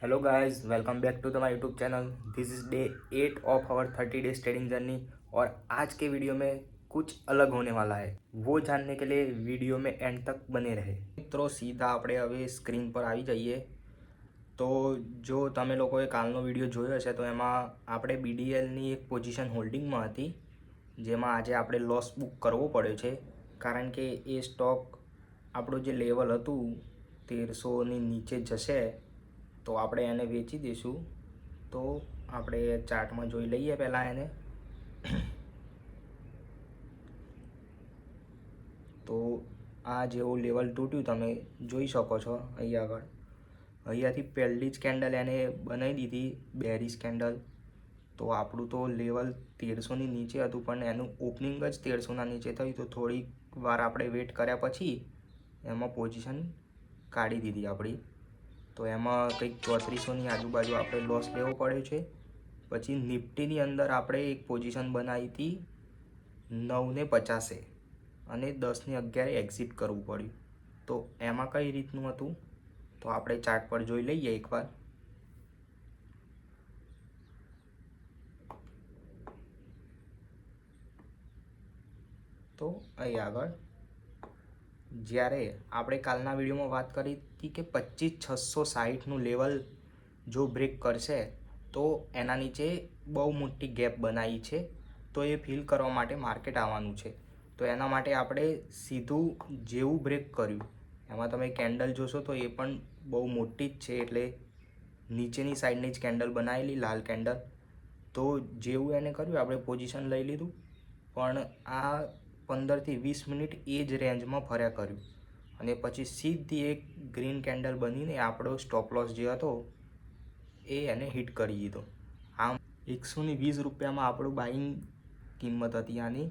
Hello guys, welcome back to the my YouTube channel. This is day 8 of our 30 days trading journey. और आज के video में कुछ अलग होने वाला है, वो जानने के लिए वीडियो में एंड तक बने रहे। मित्रों, सीधा આપણે હવે સ્ક્રીન પર આવી જઈએ તો જો તમે લોકોએ કાલનો વિડીયો જોયો હશે તો એમાં આપણે બીડીએલની એક પોઝિશન હોલ્ડિંગમાં હતી, જેમાં આજે આપણે લોસ બુક કરવો પડ્યો છે, કારણ કે એ સ્ટોક આપણું જે લેવલ હતું 1300ની નીચે જશે તો આપણે એને વેચી દઈશું। તો આપણે ચાર્ટમાં જોઈ લઈએ પહેલાં એને। તો આ જેવું લેવલ તૂટ્યું તમે જોઈ શકો છો અહીં આગળ। અહીંયાથી પહેલી જ કેન્ડલ એને બનાવી દીધી બેરિશ કેન્ડલ। તો આપણું તો લેવલ 1300ની નીચે હતું, પણ એનું ઓપનિંગ જ 1300ના નીચે થયું, તો થોડીક વાર આપણે વેટ કર્યા પછી એમાં પોઝિશન કાઢી દીધી આપણી। તો એમાં કંઈક 3400ની આજુબાજુ આપણે લોસ લેવો પડ્યો છે। પછી નિફ્ટીની અંદર આપણે એક પોઝિશન બનાવી હતી 9:50 અને 10:11 એક્ઝિટ કરવું પડ્યું। તો એમાં કઈ રીતનું હતું તો આપણે ચાર્ટ પર જોઈ લઈએ એકવાર। તો અહીં આગળ જ્યારે આપણે કાલના વિડીયોમાં વાત કરી હતી કે 25660નું લેવલ જો બ્રેક કરશે તો એના નીચે બહુ મોટી ગેપ બનાવી છે, તો એ ફિલ કરવા માટે માર્કેટ આવવાનું છે। તો એના માટે આપણે સીધું જેવું બ્રેક કર્યું એમાં તમે કેન્ડલ જોશો તો એ પણ બહુ મોટી જ છે, એટલે નીચેની સાઈડની જ કેન્ડલ બનાવેલી લાલ કેન્ડલ। તો જેવું એને કર્યું આપણે પોઝિશન લઈ લીધું, પણ આ 15થી 20 મિનિટ એ જ રેન્જમાં ફર્યા કર્યું અને પછી સીધી એક ગ્રીન કેન્ડલ બનીને આપણો સ્ટોપ લોસ જે હતો એ એને હિટ કરી દીધો। આમ 120 રૂપિયામાં આપણું બાઇંગ કિંમત હતી આની,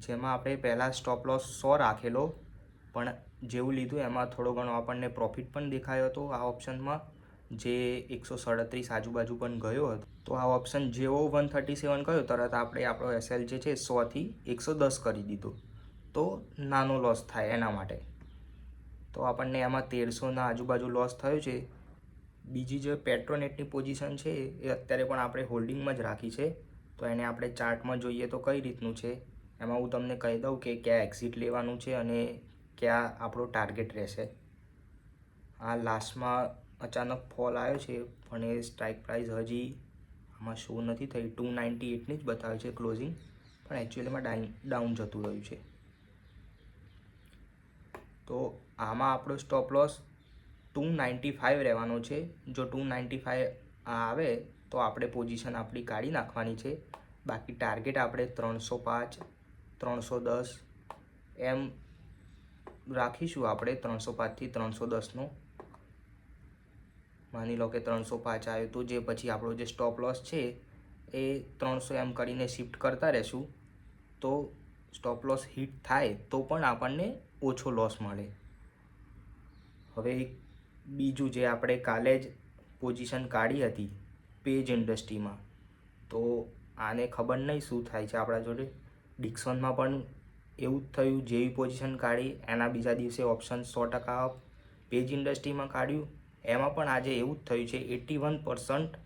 જેમાં આપણે પહેલાં સ્ટોપ લોસ 100 રાખેલો, પણ જેવું લીધું એમાં થોડો ઘણો આપણને પ્રોફિટ પણ દેખાયો હતો આ ઓપ્શનમાં, જે 137 આજુબાજુ પણ ગયો હતો। તો આ ઓપ્શન જેવો 137 ગયો તરત આપણે આપણો એસએલ જે છે 100થી 110 કરી દીધો, તો નાનો લોસ થાય એના માટે। તો આપણને એમાં 1300ના આજુબાજુ લોસ થયો છે। બીજી જે પેટ્રોનેટની પોઝિશન છે એ અત્યારે પણ આપણે હોલ્ડિંગમાં જ રાખી છે। તો એને આપણે ચાર્ટમાં જોઈએ તો કઈ રીતનું છે એમાં હું તમને કહી દઉં કે ક્યાં એક્ઝિટ લેવાનું છે અને ક્યાં આપણો ટાર્ગેટ રહેશે। આ લાસ્ટમાં અચાનક ફોલ આવ્યો છે, પણ એ સ્ટ્રાઇક પ્રાઇસ હજી આમાં શો નથી થઈ, 298ની જ બતાવે છે ક્લોઝિંગ, પણ એકચ્યુઅલીમાં ડાઉન જતું રહ્યું છે। તો આમાં આપણો સ્ટોપ લોસ 295 રહેવાનો છે। જો 295 આવે તો આપણે પોઝિશન આપણી કાઢી નાખવાની છે। બાકી ટાર્ગેટ આપણે 305 310 એમ રાખીશું આપણે, 305થી 310નો। માની લો કે 305 આવ્યો તો જે પછી આપણો જે સ્ટોપ લોસ છે એ 300 એમ કરીને શિફ્ટ કરતા રહેશું, તો સ્ટોપ લોસ હિટ થાય તો પણ આપણને ઓછો લોસ મળે। હવે બીજું જે આપણે કાલે જ પોઝિશન કાઢી હતી પેજ ઇન્ડસ્ટ્રીમાં, તો આને ખબર નહીં શું થાય છે આપણા જોડે। ડિક્સોનમાં પણ એવું જ થયું, જેવી પોઝિશન કાઢી એના બીજા દિવસે ઓપ્શન 100% અપ। પેજ ઇન્ડસ્ટ્રીમાં કાઢ્યું એમાં પણ આજે એવું જ થયું છે, 81%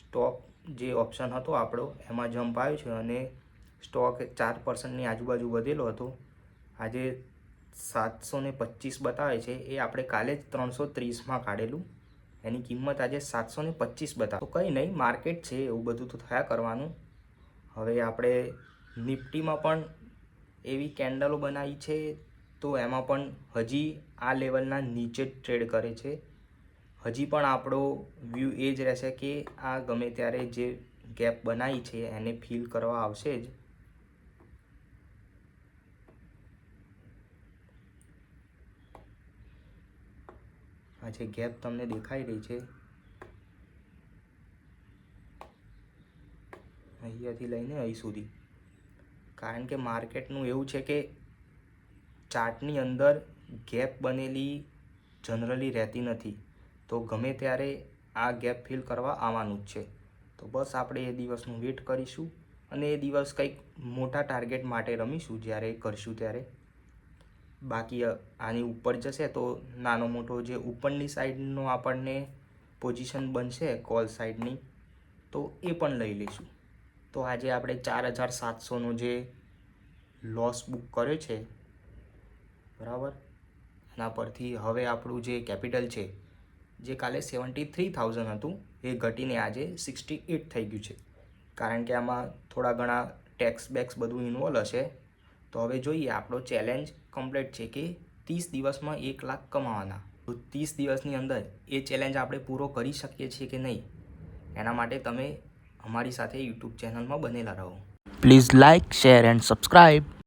સ્ટોક જે ઓપ્શન હતો આપણો એમાં જમ્પ આવ્યો છે અને સ્ટોક 4%ની આજુબાજુ વધેલો હતો। આજે 725 બતાવે છે, એ આપણે કાલે જ 330માં કાઢેલું, એની કિંમત આજે 725 બતાવે। તો કંઈ નહીં, માર્કેટ છે, એવું બધું તો થયા કરવાનું। હવે આપણે નિફ્ટીમાં પણ એવી કેન્ડલો બનાવી છે, તો એમાં પણ હજી આ લેવલના નીચે જ ટ્રેડ કરે છે। હજી પણ આપણો વ્યૂ એ જ રહેશે કે આ ગમે ત્યારે જે ગેપ બનાવી છે એને ફિલ કરવા આવશે જ। આ જે ગેપ તમને દેખાઈ રહી છે અહીંયાથી લઈને અહીં સુધી, કારણ કે માર્કેટનું એવું છે કે ચાર્ટની અંદર ગેપ બનેલી જનરલી રહેતી નથી, તો ગમે ત્યારે આ ગેપ ફિલ કરવા આવવાનું જ છે। તો બસ આપણે એ દિવસનું વેટ કરીશું અને એ દિવસ કંઈક મોટા ટાર્ગેટ માટે રમીશું જ્યારે કરશું ત્યારે। બાકી આની ઉપર જશે તો નાનો મોટો જે ઉપરની સાઈડનો આપણને પોઝિશન બનશે કોલ સાઇડની તો એ પણ લઈ લઈશું. તો આજે આપણે 4700નો જે લોસ બુક કર્યો છે બરાબર, એના પરથી હવે આપણું જે કેપિટલ છે જે કાલે 73,000 હતું એ ઘટીને આજે 68 થઈ ગયું છે, કારણ કે આમાં થોડા ઘણા ટેક્સ બેક્સ બધું ઇન્વોલ્વ હશે. તો હવે જોઈએ, આપણો ચેલેન્જ કમ્પ્લીટ છે કે 30 દિવસમાં 1 લાખ કમાવાના. તો 30 દિવસની અંદર એ ચેલેન્જ આપણે પૂરો કરી શકીએ છીએ કે નહીં, એના માટે તમે અમારી સાથે યુટ્યુબ ચેનલમાં બનેલા રહો. Please like, share and subscribe.